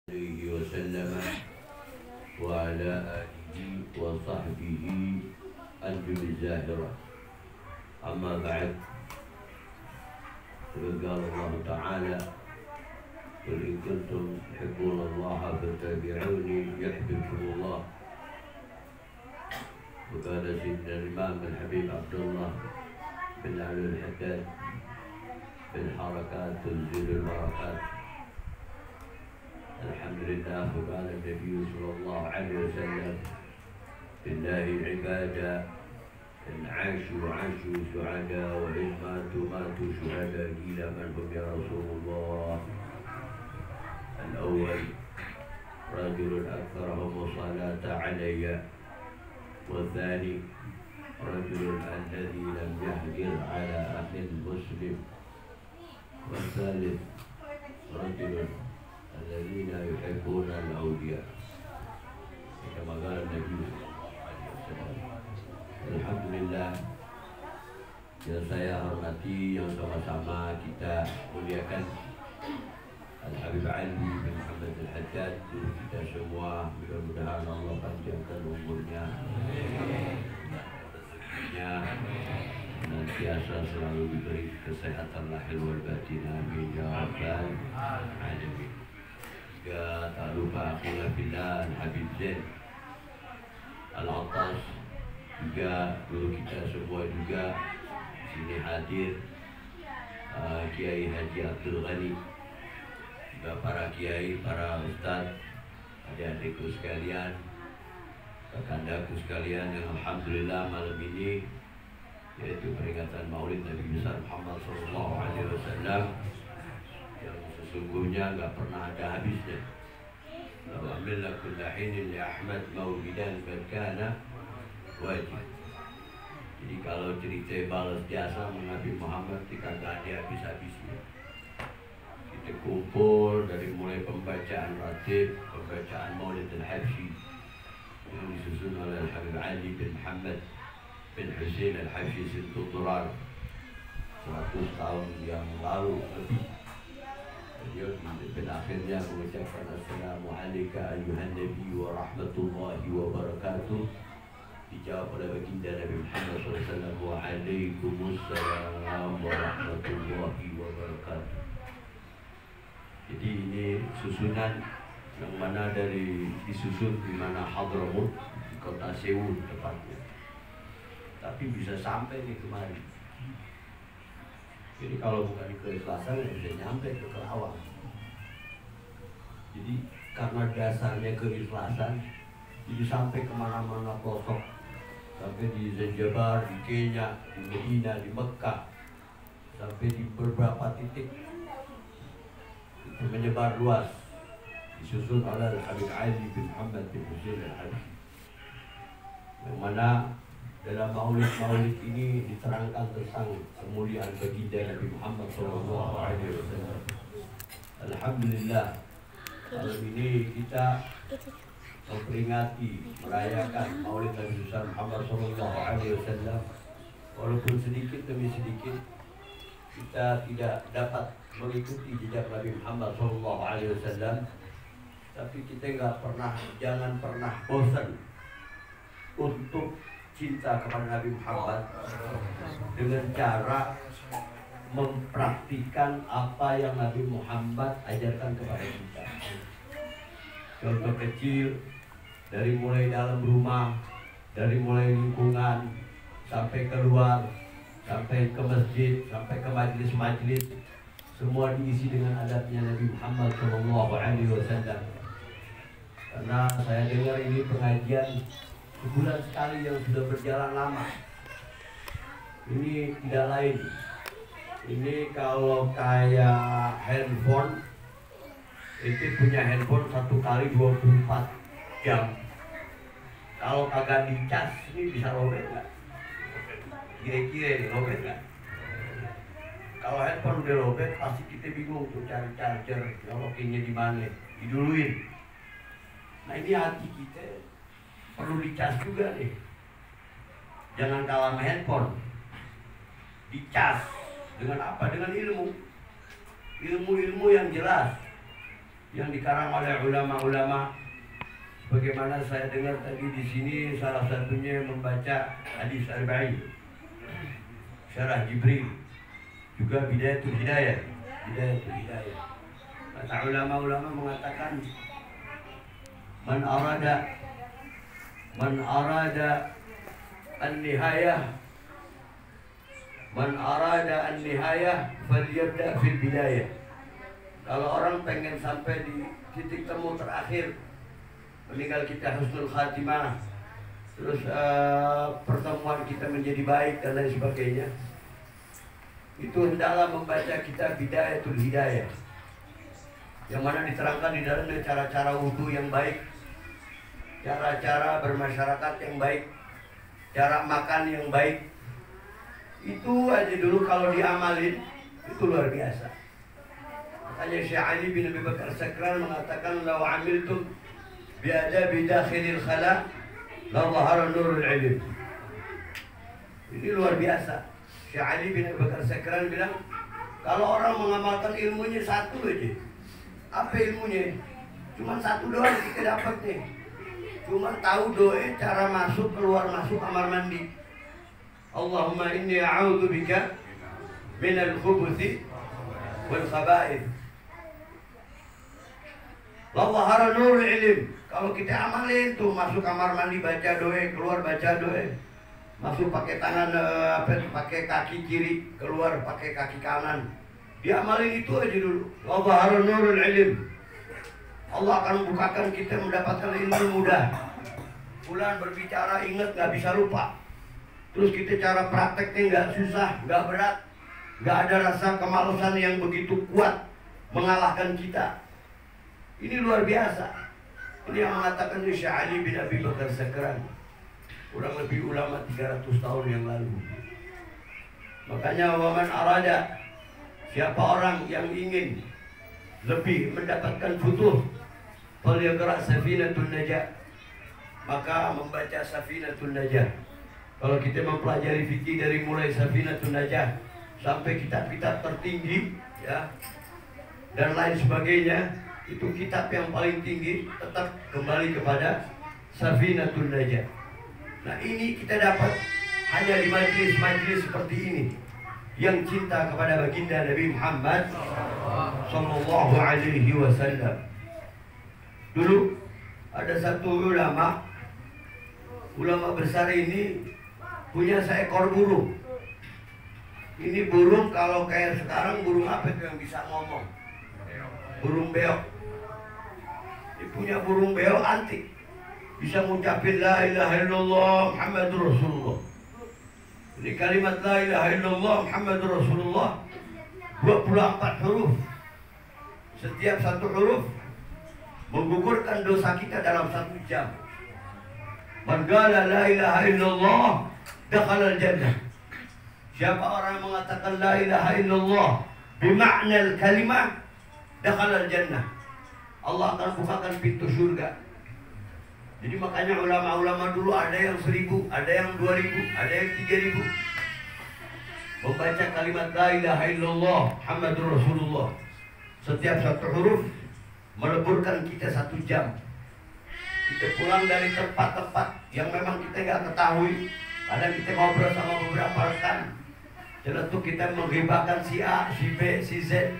عليه وسلم وعلى آله وصحبه أنجم الزاهرة. أما بعد، قال الله تعالى: قل إن كنتم تحبون الله فاتبعوني يحببكم الله. وقال سيدنا الإمام الحبيب عبد الله بن علي الحداد: بالحركات تنزل البركات. الحمد لله. وقال النبي صلى الله عليه وسلم: لله عبادا إن عاشوا عاشوا سعدا وإن ماتوا ماتوا شهدا. قيل: من هم يا رسول الله؟ الأول: رجل أكثرهم الصلاة علي. والثاني: رجل الذي لم يهجر على أخ مسلم. والثالث: رجل الذين يحبون الأولياء. كما قال النبي صلى الله عليه وسلم. Alhamdulillah, yang saya hormati, yang sama-sama kita muliakan Al-Habib Ali bin Muhammad Al-Haddad, guru kita semua. Mudah-mudahan Allah panjangkan umurnya, rezekinya, senantiasa selalu diberi kesehatan lahir wal batin. Amin ya rabbal alamin. Juga tak lupa akhullah billah Al-Habib Zain Al-Attas, juga guru kita semua juga sini hadir, Kiai Haji Abdul Ghani, juga para kiai, para ustaz, adik-adikku sekalian, kakandaku sekalian yang alhamdulillah malam ini yaitu peringatan Maulid Nabi besar Muhammad sallallahu alaihi wasallam yang sesungguhnya enggak pernah ada habisnya. Wa amilla kullu hinin li Ahmad maulidan kana wajib. Jadi kalau cerita balas jasa Nabi Muhammad tidak ada habis-habisnya. Kita kumpul dari mulai pembacaan ratib, pembacaan Maulid Al-Habsyi yang disusun oleh Al-Habib Ali bin Muhammad bin Hussein Al-Habsyi Sintul Durar 100 tahun yang lalu lebih. Beliau di akhirnya mengucapkan: Assalamualaikum ayuhan Nabi wa rahmatullahi wa barakatuh. Dijawab oleh baginda Nabi Muhammad SAW: Waalaikumsalam warahmatullahi wabarakatuh. Jadi ini susunan yang mana disusun di mana Hadramut, di kota Seoul tepatnya. Tapi bisa sampai nih kemari. Jadi kalau bukan keikhlasan ya bisa nyampe ke Kerawang. Jadi karena dasarnya keikhlasan, jadi sampai kemana-mana pelosok, sampai di Zanzibar, di Kenya, di Medina, di Mekah, sampai di beberapa titik itu menyebar luas, disusun oleh Al-Habib Ali bin Muhammad bin Hussein Al-Habsyi, yang mana dalam maulid ini diterangkan tentang kemuliaan baginda Nabi Muhammad SAW. Alhamdulillah, malam ini kita memperingati, merayakan Maulid Nabi besar Muhammad SAW. Walaupun sedikit demi sedikit kita tidak dapat mengikuti jejak Nabi Muhammad SAW, tapi kita jangan pernah bosan untuk cinta kepada Nabi Muhammad dengan cara mempraktikkan apa yang Nabi Muhammad ajarkan kepada kita. Contoh kecil, dari mulai dalam rumah, dari mulai lingkungan, sampai keluar, sampai ke masjid, sampai ke majlis-majlis, semua diisi dengan adabnya Nabi Muhammad SAW. Karena saya dengar ini pengajian sebulan sekali yang sudah berjalan lama. Ini tidak lain. Ini kalau kayak handphone, itu punya handphone 1 kali 24 jam. Kalau kagak dicas, ini bisa lobet nggak? Kira-kira nih lobet nggak? Kalau handphone udah lobet, pasti kita bingung tuh cari charger, nyolokinnya di mana, diduluin. Nah ini hati kita perlu dicas juga nih. Jangan kalah sama handphone. Dicas dengan apa? Dengan ilmu. Ilmu yang jelas. yang dikarang oleh ulama-ulama. Bagaimana saya dengar tadi di sini salah satunya membaca hadis Arba'in, Syarah Jibril, juga Bidayatul Hidayah. Bidayatul Hidayah. Kata ulama-ulama mengatakan man arada an-nihayah falyabda fil bidayah. Kalau orang pengen sampai di titik temu terakhir, meninggal kita husnul khatimah, terus pertemuan kita menjadi baik dan lain sebagainya, itu hendaklah membaca kitab Bidayatul Hidayah, yang mana diterangkan di dalamnya cara-cara wudhu yang baik, cara-cara bermasyarakat yang baik, cara makan yang baik. Itu aja dulu kalau diamalin itu luar biasa. Makanya Syekh Ali bin Abi Bakar Sakran mengatakan, "Law amiltum bi adabi dakhilil khala la dhahara nurul ilm." Ini luar biasa. Syekh Ali bin Abi Bakar Sakran bilang, kalau orang mengamalkan ilmunya satu aja. Apa ilmunya? Cuma satu doang kita dapat nih. Cuma tahu doa cara masuk keluar masuk kamar mandi. Allahumma inni a'udzubika minal khubuthi wal khaba'ith. La dhahara nurul ilm. Kalau kita amalin tuh, masuk kamar mandi baca doa, keluar baca doa. Masuk pakai tangan pakai kaki kiri, keluar pakai kaki kanan. Diamalin itu aja dulu. La dhahara nurul ilm. Allah akan bukakan kita mendapatkan ilmu mudah. Bulan berbicara ingat, nggak bisa lupa. Terus kita cara prakteknya nggak susah, nggak berat, nggak ada rasa kemalasan yang begitu kuat mengalahkan kita. Ini luar biasa. Ini yang mengatakan Syekh Ali bin Abi Bakar Sakran, kurang lebih ulama 300 tahun yang lalu. Makanya waman arada, siapa orang yang ingin lebih mendapatkan futuh, falyaqra Safinatun Najah, maka membaca Safinatun Najah. Kalau kita mempelajari fikih dari mulai Safinatun Najah sampai kitab-kitab tertinggi, ya, dan lain sebagainya, itu kitab yang paling tinggi, tetap kembali kepada Safinatun Najah. Nah, ini kita dapat hanya di majelis-majelis seperti ini, yang cinta kepada baginda Nabi Muhammad Sallallahu Alaihi Wasallam. Dulu ada satu ulama besar ini punya seekor burung. Ini burung kalau kayak sekarang burung apa itu yang bisa ngomong? Burung beok. Ini punya burung beok antik, bisa ngucapin la ilaha illallah Muhammadur Rasulullah. Ini kalimat la ilaha illallah Muhammadur Rasulullah 24 huruf. Setiap satu huruf menggugurkan dosa kita dalam 1 jam. Man qala la ilaha illallah dakhala al-jannah. Siapa orang mengatakan la ilaha illallah bimakna al-kalimah dakhala al-jannah, Allah akan bukakan pintu surga. Jadi makanya ulama-ulama dulu ada yang 1000, ada yang 2000, ada yang 3000 membaca kalimat la ilaha illallah Muhammadur Rasulullah. Setiap satu huruf meleburkan kita 1 jam. Kita pulang dari tempat-tempat yang memang kita nggak ketahui. Kadang kita ngobrol sama beberapa rekan, Tentu kita menghibahkan si A, si B, si Z,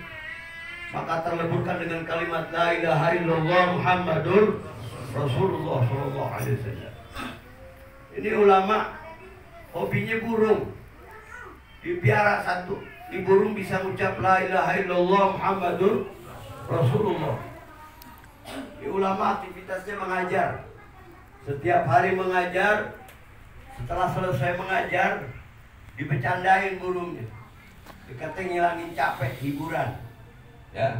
maka terleburkan dengan kalimat la ilaha illallah Muhammadur Rasulullah sallallahu alaihi wasallam. Ini ulama hobinya burung, dipiara satu. Di burung bisa mengucap la ilaha illallah Muhammadur Rasulullah. Ini ulama aktivitasnya mengajar. Setiap hari mengajar. Setelah selesai mengajar, dibecandain burungnya. Dikata ngilangin capek, hiburan. Ya.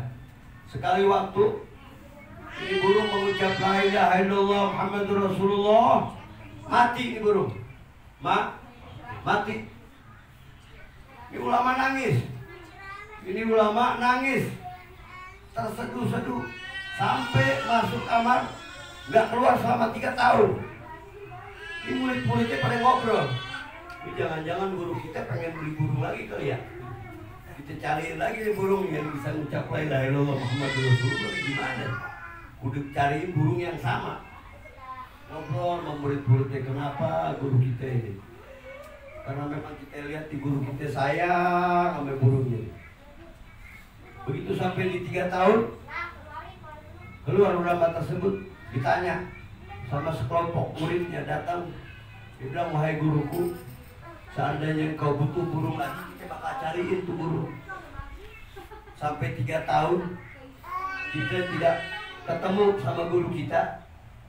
Sekali waktu ini burung mengucap la ilaha illallah Muhammadur Rasulullah, mati ini burung. Mati. Ini ulama nangis. Ini ulama nangis. Terseduh-seduh sampai masuk kamar, nggak keluar selama 3 tahun. Ini murid-muridnya pada ngobrol. Ini jangan-jangan guru kita pengen beli burung lagi kali ya. Kita cariin lagi nih burung yang bisa ngucap la ilaha illallah Muhammadur Rasulullah. Gimana? Udah cariin burung yang sama. Ngobrol sama murid-muridnya, kenapa guru kita ini? Karena memang kita lihat di guru kita sayang sama burungnya. Begitu sampai di 3 tahun, keluar ulama tersebut, ditanya sama sekelompok muridnya, datang, dia bilang, wahai guruku, seandainya engkau butuh burung lagi, kita bakal cariin tuh burung. Sampai 3 tahun kita tidak ketemu sama guru kita,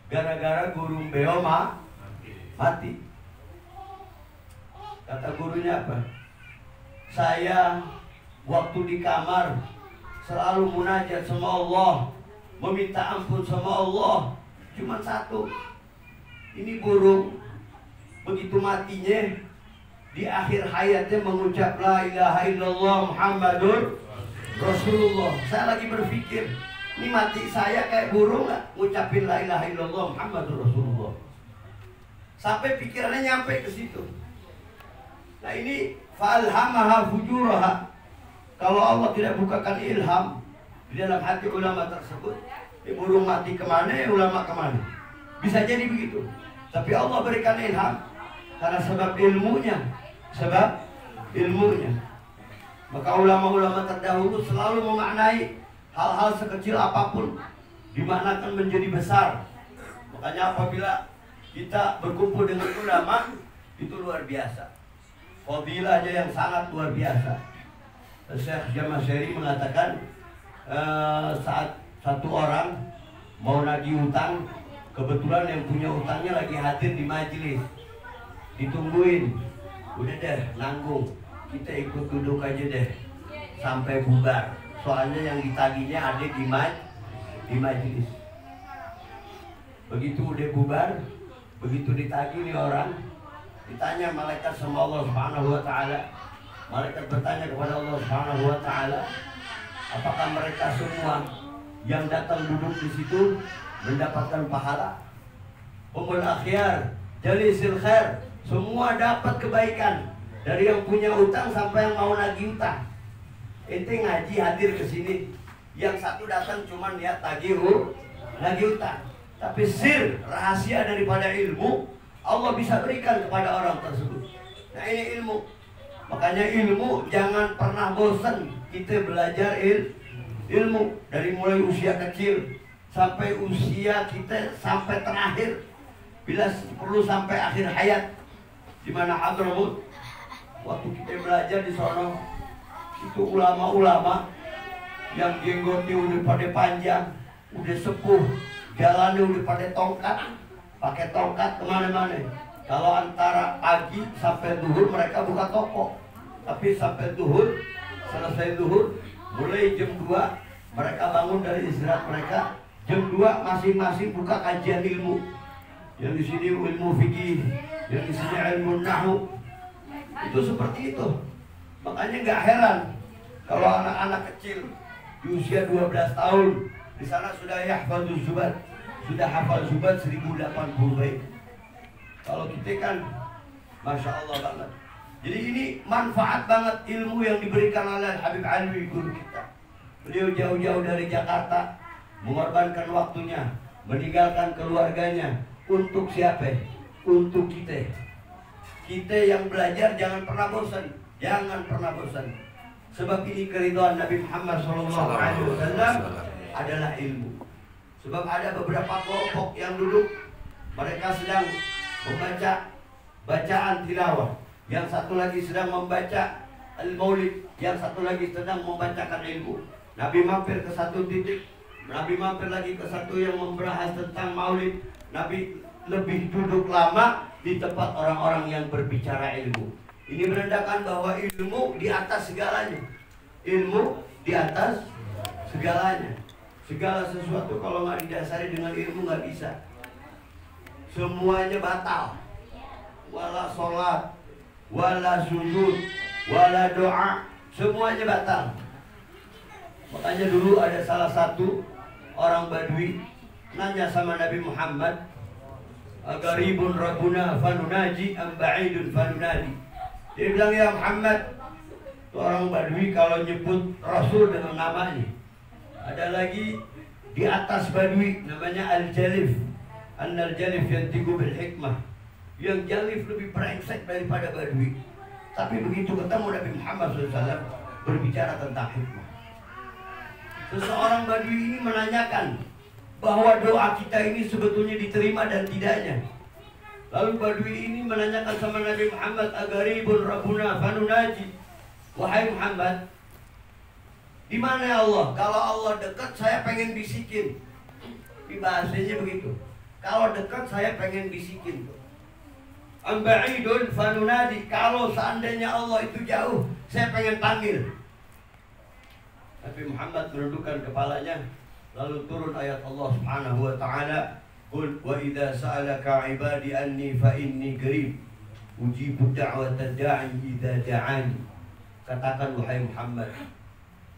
gara-gara burung beo mati. Kata gurunya apa? Saya waktu di kamar selalu munajat sama Allah, meminta ampun sama Allah, cuma satu. Ini burung begitu matinya, di akhir hayatnya mengucap la ilaha illallah Muhammadur Rasulullah. Saya lagi berpikir, ini mati saya kayak burung gak? Ngucapin la ilaha illallah Muhammadur Rasulullah. Sampai pikirannya nyampe ke situ. Nah ini falhamaha fujuraha. Kalau Allah tidak bukakan ilham di dalam hati ulama tersebut, burung mati kemana, ulama kemana. Bisa jadi begitu. Tapi Allah berikan ilham karena sebab ilmunya. Sebab ilmunya. Maka ulama-ulama terdahulu selalu memaknai hal-hal sekecil apapun dimaknakan menjadi besar. Makanya apabila kita berkumpul dengan ulama, itu luar biasa. Fadilahnya yang sangat luar biasa. Syekh Jamasyari mengatakan saat satu orang mau nagih utang, kebetulan yang punya utangnya lagi hadir di majelis, ditungguin, udah deh nanggung, kita ikut duduk aja deh sampai bubar, soalnya yang ditagihnya ada di majelis. Begitu udah bubar, begitu ditagih nih orang, ditanya malaikat sama Allah Subhanahu wa taala. Malaikat bertanya kepada Allah Subhanahu wa taala, apakah mereka semua yang datang duduk di situ mendapatkan pahala? Ummul akhyar, jalisil khair, semua dapat kebaikan, dari yang punya utang sampai yang mau nagih utang. Ente ngaji hadir ke sini, yang satu datang cuman lihat nagih utang. Tapi sir, rahasia daripada ilmu Allah bisa berikan kepada orang tersebut. Nah ini ilmu. Makanya ilmu jangan pernah bosan kita belajar ilmu dari mulai usia kecil sampai usia kita sampai terakhir, bila perlu sampai akhir hayat. Di mana Hadramut waktu kita belajar di sono, itu ulama-ulama yang jenggotnya udah pada panjang, udah sepuh, jalannya udah pada tongkat, pakai tongkat kemana-mana. Kalau antara pagi sampai zuhur mereka buka toko, tapi sampai zuhur, selesai zuhur, mulai jam 2 mereka bangun dari istirahat mereka, jam 2 masing-masing buka kajian ilmu. Yang di sini ilmu fikih, yang di sini ilmu nahwu. Itu seperti itu. Makanya nggak heran kalau anak-anak kecil di usia 12 tahun di sana sudah yahfadzuz zubat, sudah hafal zubat 1080 bait. Kalau kita kan Masya Allah banget. Jadi ini manfaat banget ilmu yang diberikan oleh Habib Alwi guru kita. Beliau jauh-jauh dari Jakarta, mengorbankan waktunya, meninggalkan keluarganya. Untuk siapa? Untuk kita. Kita yang belajar jangan pernah bosan. Jangan pernah bosan. Sebab ini keridhaan Nabi Muhammad SAW adalah ilmu. Sebab ada beberapa kelompok yang duduk, mereka sedang membaca bacaan tilawah, yang satu lagi sedang membaca al-maulid, yang satu lagi sedang membacakan ilmu. Nabi mampir ke satu titik, Nabi mampir lagi ke satu yang membahas tentang maulid. Nabi lebih duduk lama di tempat orang-orang yang berbicara ilmu. Ini menandakan bahwa ilmu di atas segalanya. Ilmu di atas segalanya. Segala sesuatu kalau nggak didasari dengan ilmu nggak bisa. Semuanya batal. Wala sholat, wala sujud, wala doa, semuanya batal. Makanya dulu ada salah satu orang Badui nanya sama Nabi Muhammad, "Agaribun Rabbuna fanunaji am ba'idun fanunadi?" Dia bilang, "Ya Muhammad, Itu orang Badui kalau nyebut Rasul dengan namanya. Ada lagi di atas Badui namanya Al-Jalif. An-Jalif yang tigu bil hikmah. Yang Jalif lebih brengsek daripada Badui. Tapi begitu ketemu Nabi Muhammad SAW berbicara tentang hikmah. Seseorang Badui ini menanyakan bahwa doa kita ini sebetulnya diterima dan tidaknya. Lalu Badui ini menanyakan sama Nabi Muhammad, agaribun rabbuna fanunaji. Wahai Muhammad, di mana ya Allah? Kalau Allah dekat, saya pengen bisikin. Di bahasanya begitu. Kalau dekat, saya pengen bisikin. Amba'idun fanunadi. Kalau seandainya Allah itu jauh, saya pengen panggil. Nabi Muhammad menundukkan kepalanya, lalu turun ayat Allah Subhanahu wa taala, "Qul wa idza sa'alaka 'ibadi anni fa inni qarib, ujibu da'watad da'i idza da'ani." Katakan wahai Muhammad,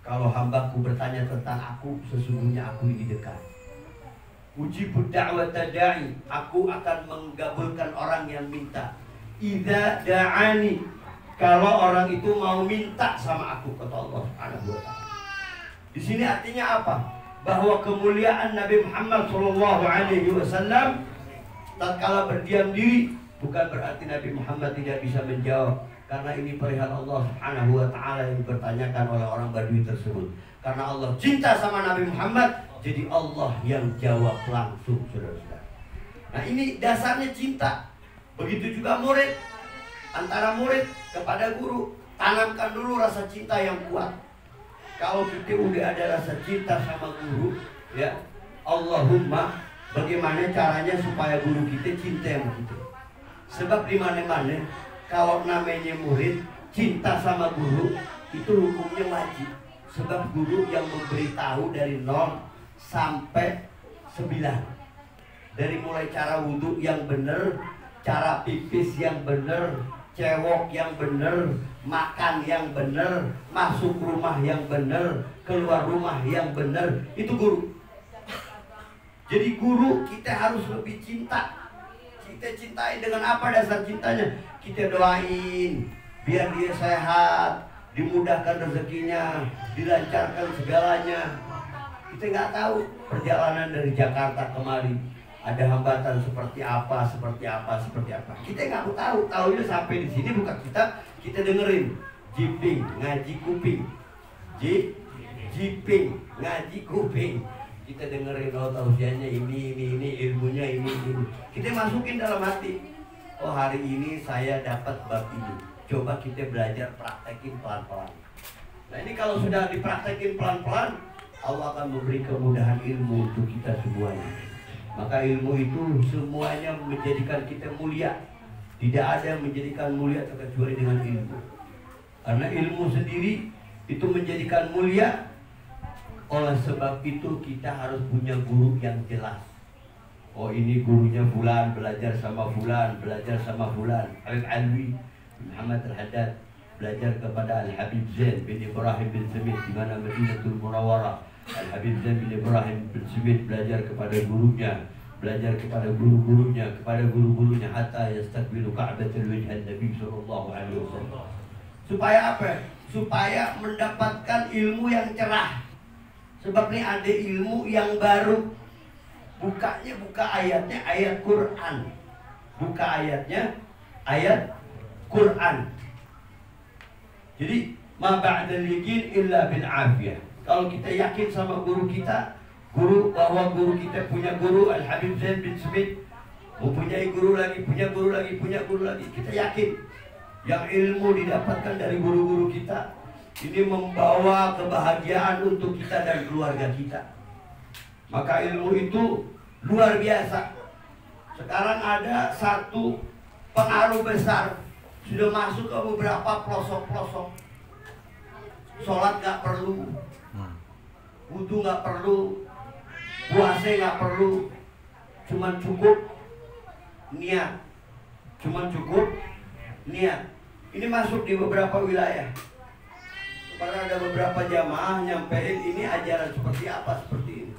kalau hambaku bertanya tentang aku, sesungguhnya aku ini dekat. Ujibu da'watad da'i, aku akan menggabulkan orang yang minta. Idza da'ani, kalau orang itu mau minta sama aku, kata Allah Subhanahu wa taala. Di sini artinya apa? Bahwa kemuliaan Nabi Muhammad SAW tatkala berdiam diri, bukan berarti Nabi Muhammad tidak bisa menjawab. Karena ini perihal Allah Subhanahu wa taala yang dipertanyakan oleh orang Badui tersebut. Karena Allah cinta sama Nabi Muhammad, jadi Allah yang jawab langsung, saudara-saudara. Nah, ini dasarnya cinta. Begitu juga murid, antara murid kepada guru, tanamkan dulu rasa cinta yang kuat. Kalau kita udah ada rasa cinta sama guru, ya, Allahumma, bagaimana caranya supaya guru kita cinta sama kita? Sebab di mana-mana kalau namanya murid cinta sama guru, itu hukumnya wajib. Sebab guru yang memberitahu dari 0 sampai 9. Dari mulai cara wudhu yang benar, cara pipis yang benar, cewok yang benar, makan yang benar, masuk rumah yang benar, keluar rumah yang benar, itu guru. Jadi guru kita harus lebih cinta. Kita cintai dengan apa dasar cintanya? Kita doain biar dia sehat, dimudahkan rezekinya, dilancarkan segalanya. Kita nggak tahu perjalanan dari Jakarta kemari ada hambatan seperti apa, seperti apa, seperti apa. Kita nggak tahu. Tahunya sampai di sini buka kitab, kita dengerin. Jiping, ngaji kuping. Jiping, ngaji kuping. Kita dengerin, oh tausiahnya ini, ilmunya ini. Kita masukin dalam hati. Oh, hari ini saya dapat bab ini. Coba kita belajar praktekin pelan-pelan. Nah, ini kalau sudah dipraktekin pelan-pelan, Allah akan memberi kemudahan ilmu untuk kita semuanya. Maka ilmu itu semuanya menjadikan kita mulia. Tidak ada yang menjadikan mulia terkecuali dengan ilmu. Karena ilmu sendiri itu menjadikan mulia. Oleh sebab itu kita harus punya guru yang jelas. Oh, ini gurunya fulan, belajar sama fulan, belajar sama fulan. Habib Alwi, Muhammad Al-Haddad belajar kepada Al-Habib Zain bin Ibrahim bin Smith di mana Madinatul Munawwarah. Al-Habib Zain bin Ibrahim bin Smith belajar kepada gurunya, belajar kepada guru-gurunya, hatta yastaqbilu Ka'batul wajhan Nabi sallallahu alaihi wasallam. Supaya apa? Supaya mendapatkan ilmu yang cerah. Sebab ini ada ilmu yang baru. Bukanya, buka ayatnya, ayat Quran. Buka ayatnya, ayat Quran. Jadi ma ba'dal yaqin illa bil afiyah. Kalau kita yakin sama guru kita, bahwa guru kita punya guru Al-Habib Zain bin Smith, mempunyai guru lagi, punya guru lagi, kita yakin yang ilmu didapatkan dari guru-guru kita ini membawa kebahagiaan untuk kita dan keluarga kita. Maka ilmu itu luar biasa. Sekarang ada satu pengaruh besar sudah masuk ke beberapa pelosok-pelosok. Sholat gak perlu, wudu gak perlu, puasa gak perlu, cuman cukup niat. Ini masuk di beberapa wilayah. Karena ada beberapa jamaah nyampein ini ajaran seperti apa, seperti ini.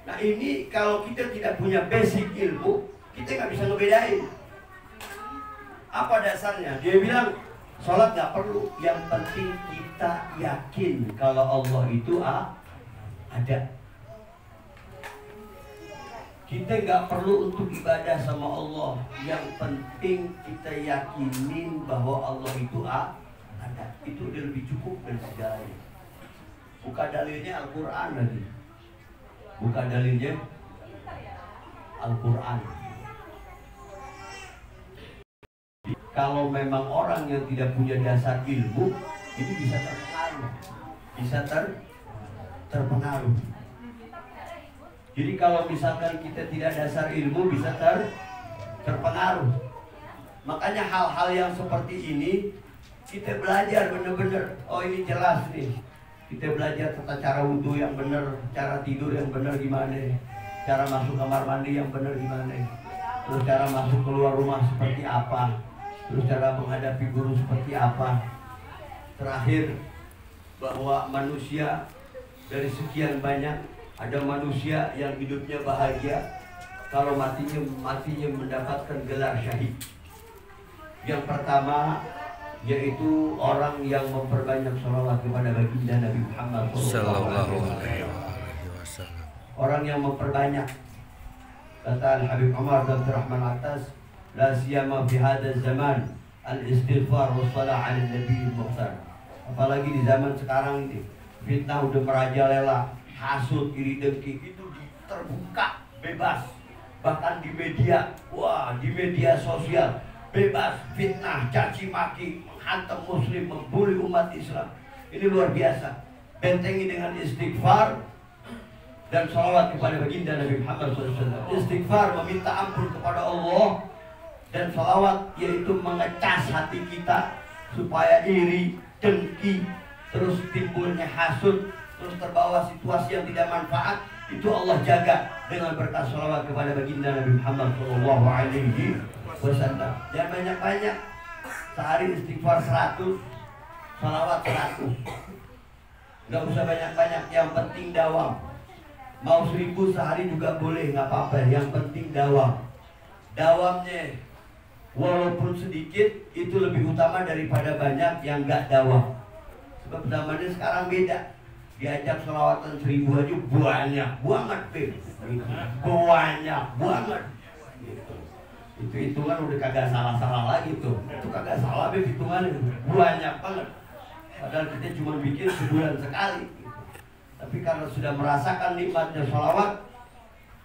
Nah, ini kalau kita tidak punya basic ilmu, kita nggak bisa ngebedain. Apa dasarnya? Dia bilang Sholat nggak perlu, yang penting kita yakin kalau Allah itu ada. Kita nggak perlu untuk ibadah sama Allah, yang penting kita yakinin bahwa Allah itu ada. Itu udah lebih cukup dari segalanya. Buka dalilnya Al-Quran lagi. Buka dalilnya Al-Quran. Kalau memang orang yang tidak punya dasar ilmu, ini bisa terpengaruh, bisa terpengaruh. Jadi kalau misalkan kita tidak dasar ilmu, bisa terpengaruh. Makanya hal-hal yang seperti ini kita belajar benar-benar. Oh, ini jelas nih. Kita belajar tentang cara wudhu yang benar, cara tidur yang benar gimana, cara masuk kamar mandi yang benar gimana, terus cara masuk keluar rumah seperti apa, terus cara menghadapi guru seperti apa. Terakhir, bahwa manusia dari sekian banyak, ada manusia yang hidupnya bahagia kalau matinya mendapatkan gelar syahid. Yang pertama yaitu orang yang memperbanyak sholawat kepada baginda Nabi Muhammad SAW. Orang yang memperbanyak, kata Al-Habib Umar bin Abdurrahman Attas, la siyama fi hadzal zaman al-istighfar wa shalah 'ala nabi al-mukhtar. Apalagi di zaman sekarang ini, fitnah udah merajalela, hasud, iri dengki itu terbuka bebas. Bahkan di media, di media sosial bebas fitnah, caci maki, menghantam muslim, membuli umat Islam. Ini luar biasa. Bentengi dengan istighfar dan salawat kepada baginda Nabi Muhammad SAW. Istighfar meminta ampun kepada Allah, dan salawat yaitu mengecas hati kita supaya iri, dengki, terus timbulnya hasud, terus terbawa situasi yang tidak manfaat. Itu Allah jaga dengan berkat salawat kepada baginda Nabi Muhammad SAW. Jangan banyak-banyak. Sehari istighfar 100, salawat 100. Gak usah banyak-banyak, yang penting dawam. Mau 1000 sehari juga boleh, gak apa-apa. Yang penting dawam. Dawamnya walaupun sedikit, itu lebih utama daripada banyak yang gak dawam. Sebab zamannya sekarang beda. Diajak salawatan 1000 aja banyak banget, banyak banget. Itu hitungan udah kagak salah-salah lagi tuh. Itu kagak salah, hitungan banyak banget. Padahal kita cuma bikin sebulan sekali. Tapi karena sudah merasakan nikmatnya sholawat,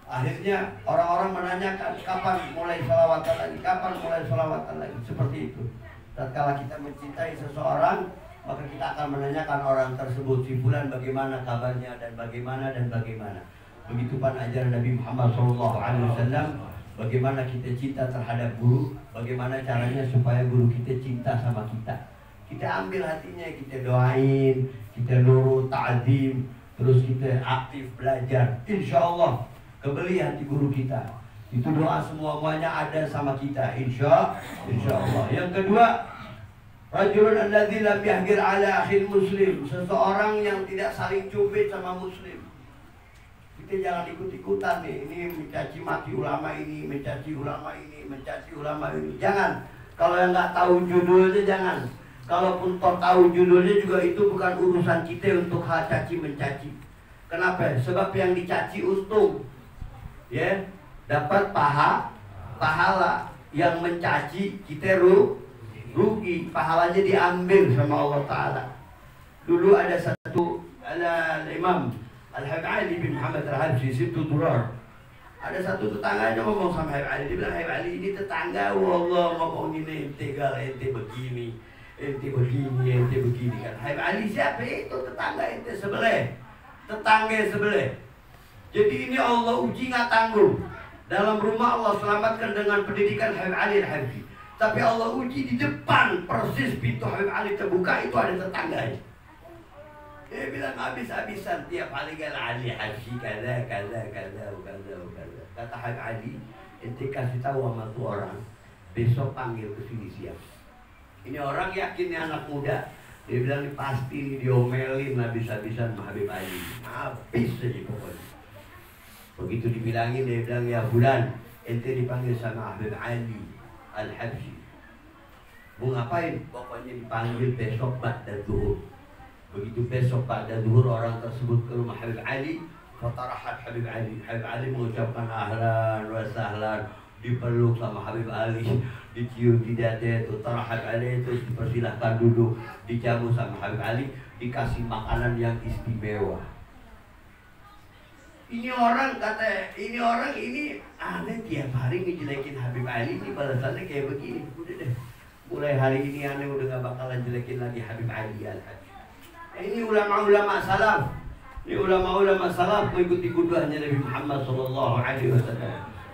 akhirnya orang-orang menanyakan kapan mulai sholawatan lagi, kapan mulai sholawatan lagi. Seperti itu. Tatkala kita mencintai seseorang, maka kita akan menanyakan orang tersebut, si fulan bagaimana kabarnya, dan bagaimana dan bagaimana. Begitu pun ajaran Nabi Muhammad SAW. Bagaimana kita cinta terhadap guru, bagaimana caranya supaya guru kita cinta sama kita. Kita ambil hatinya, kita doain, kita nurut, ta'zim, terus kita aktif belajar. Insya Allah kebeli hati guru kita. Itu doa semuanya ada sama kita, insya Allah. Yang kedua, rajulun alladzi lam yahgir ala akhil muslim, seseorang yang tidak saling cubit sama muslim. Kita jangan ikut-ikutan nih, ini mencaci maki ulama ini, mencaci ulama ini, mencaci ulama ini. Jangan. Kalau yang nggak tahu judulnya jangan. Kalaupun tahu judulnya juga itu bukan urusan kita untuk hal caci mencaci. Kenapa? Sebab yang dicaci untung, ya, dapat pahala. Yang mencaci kita rugi, pahalanya diambil sama Allah Taala. Dulu ada Imam Al-Habib Ali bin Muhammad Al-Habsyi Situ Durar. Ada satu tetangganya ngomong sama Habib Ali. Dia bilang, Habib Ali ini tetangga, wallah ngomong ini, ente begini, ente begini kan. Habib Ali siapa itu? Tetangga ente sebelah. Tetangga sebelah. Jadi ini Allah uji nggak tanggung. Dalam rumah Allah selamatkan dengan pendidikan Habib Ali Al-Habsyi. Tapi Allah uji di depan, persis pintu Habib Ali terbuka, itu ada tetangganya. Dia bilang habis-habisan tiap hari kan Ali Habsyi kaza. Kata Habib Ali, ente kasih tahu sama tuh orang, besok panggil ke sini siap. Ini orang yakin anak muda. Dia bilang pasti diomelin habis-habisan sama Habib Ali. Habis saja pokoknya. Begitu dibilangin, dia bilang, ya bulan, ente dipanggil sama Habib Ali Al-Habsyi. Mau ngapain? Pokoknya dipanggil besok ba'da zuhur. Begitu besok ba'da zuhur orang tersebut ke rumah Habib Ali, fatarahat Habib Ali. Habib Ali mengucapkan ahlan wa sahlan, dipeluk sama Habib Ali, dicium di dada itu, tarahat Ali itu dipersilahkan duduk, dijamu sama Habib Ali, dikasih makanan yang istimewa. Ini orang ini aneh, tiap hari ngejelekin Habib Ali, ini balasannya kayak begini. Udah deh, mulai hari ini aneh udah gak bakalan jelekin lagi Habib Ali Al-Hajj. Ini ulama-ulama salaf, ini ulama-ulama salaf mengikuti kuduahnya Nabi Muhammad SAW.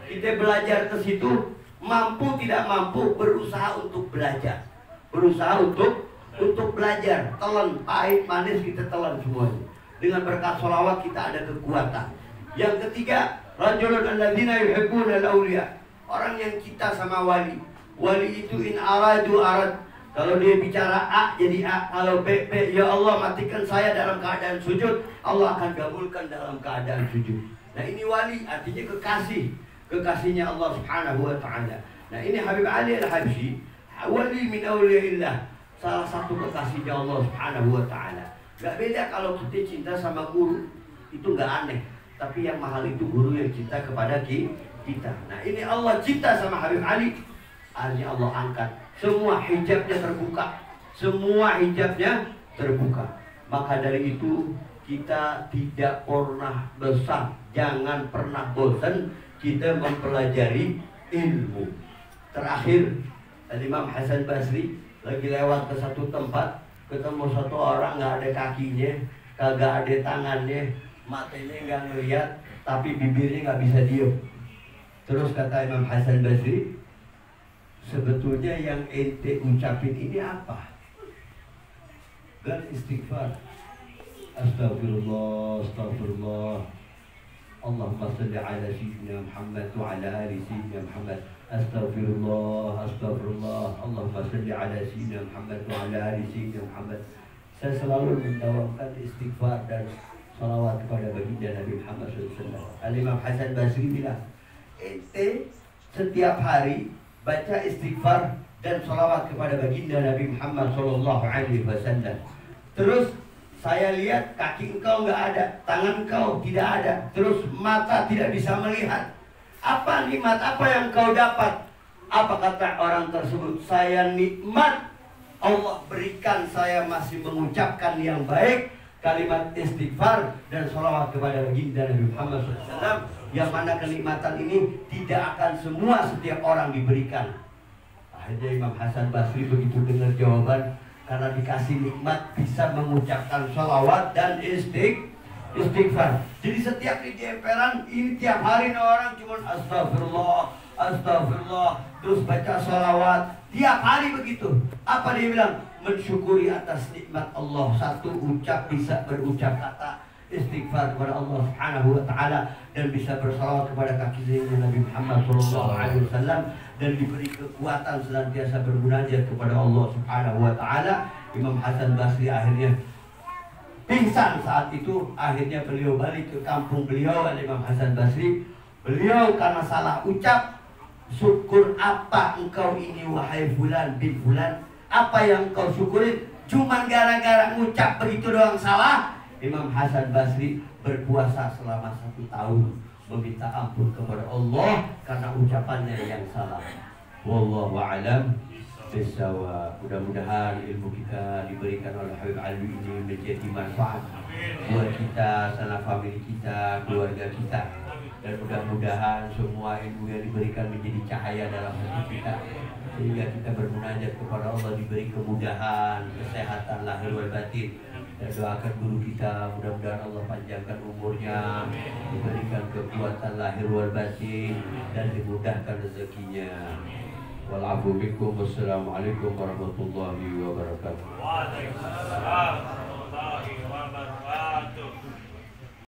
Kita belajar ke situ, mampu tidak mampu berusaha untuk belajar, berusaha untuk belajar. Telan, pahit, manis kita telan semuanya. Dengan berkat sholawat kita ada kekuatan. Yang ketiga, rajulun alladzina yuhibbuna al-awliya, orang yang cinta sama wali. Wali itu in aradu arad. Kalau dia bicara A jadi A, kalau B, ya Allah matikan saya dalam keadaan sujud, Allah akan gabulkan dalam keadaan sujud. Nah ini wali, artinya kekasihnya Allah Subhanahu wa ta'ala. Nah ini Habib Ali Al-Habsyi, wali min awliyaillah, salah satu kekasihnya Allah Subhanahu wa ta'ala. Gak beda kalau kita cinta sama guru, itu gak aneh. Tapi yang mahal itu guru yang cinta kepada kita. Nah ini Allah cinta sama Habib Ali, akhirnya Allah angkat. Semua hijabnya terbuka. Semua hijabnya terbuka. Maka dari itu kita tidak pernah bosan. Jangan pernah bosan kita mempelajari ilmu. Terakhir, Imam Hasan Basri lagi lewat ke satu tempat, ketemu satu orang nggak ada kakinya, kagak ada tangannya, matanya nggak ngeliat, tapi bibirnya nggak bisa diem. Terus kata Imam Hasan Basri, sebetulnya yang ente ucapin ini apa? Dan istighfar. Astagfirullah, astagfirullah. Allahumma salli ala sayyidina Muhammad wa ala ali sayyidina Muhammad. Astagfirullah, astagfirullah. Allahumma salli ala sayyidina Muhammad wa ala ali sayyidina Muhammad. Saya selalu mendawamkan istighfar dan salawat kepada baginda Nabi Muhammad SAW. Al-Imam Hasan Basri bilang, ente setiap hari baca istighfar dan salawat kepada baginda Nabi Muhammad SAW. Terus saya lihat kaki engkau nggak ada, tangan engkau tidak ada, terus mata tidak bisa melihat. Apa nikmat apa yang kau dapat? Apa kata orang tersebut? Saya nikmat Allah berikan, saya masih mengucapkan yang baik, kalimat istighfar dan salawat kepada baginda Nabi Muhammad SAW, yang mana kenikmatan ini tidak akan semua setiap orang diberikan. Akhirnya Imam Hasan Basri begitu dengar jawaban, karena dikasih nikmat bisa mengucapkan salawat dan istighfar. Jadi setiap di emperan ini tiap hari orang cuma astagfirullah, astagfirullah, terus baca salawat tiap hari begitu. Apa dia bilang? Mensyukuri atas nikmat Allah. Satu, bisa berucap kata istighfar kepada Allah Subhanahu wa ta'ala, dan bisa bersalawat kepada kaki sayyidina Nabi Muhammad SAW, dan diberi kekuatan senantiasa bermunajat kepada Allah Subhanahu wa ta'ala. Imam Hasan Basri akhirnya pingsan saat itu. Akhirnya beliau balik ke kampung beliau, Imam Hasan Basri. Beliau karena salah ucap, syukur apa engkau ini wahai fulan bin fulan? Apa yang kau syukurin? Cuma gara-gara ngucap begitu doang salah. Imam Hasan Basri berpuasa selama 1 tahun, meminta ampun kepada Allah karena ucapannya yang salah. Wallahu a'lam bishawab. Mudah-mudahan ilmu kita diberikan oleh Habib Ali ini menjadi manfaat buat kita, sanak famili kita, keluarga kita. Dan mudah-mudahan semua ilmu yang diberikan menjadi cahaya dalam hati kita, sehingga kita bermunajat kepada Allah, diberi kemudahan, kesehatan lahir wal batin. Dan doakan guru kita, mudah-mudahan Allah panjangkan umurnya, diberikan kekuatan lahir wal batin, dan dimudahkan rezekinya. Walafu bikum. Wassalamualaikum warahmatullahi wabarakatuh. Waalaikumsalam warahmatullahi wabarakatuh.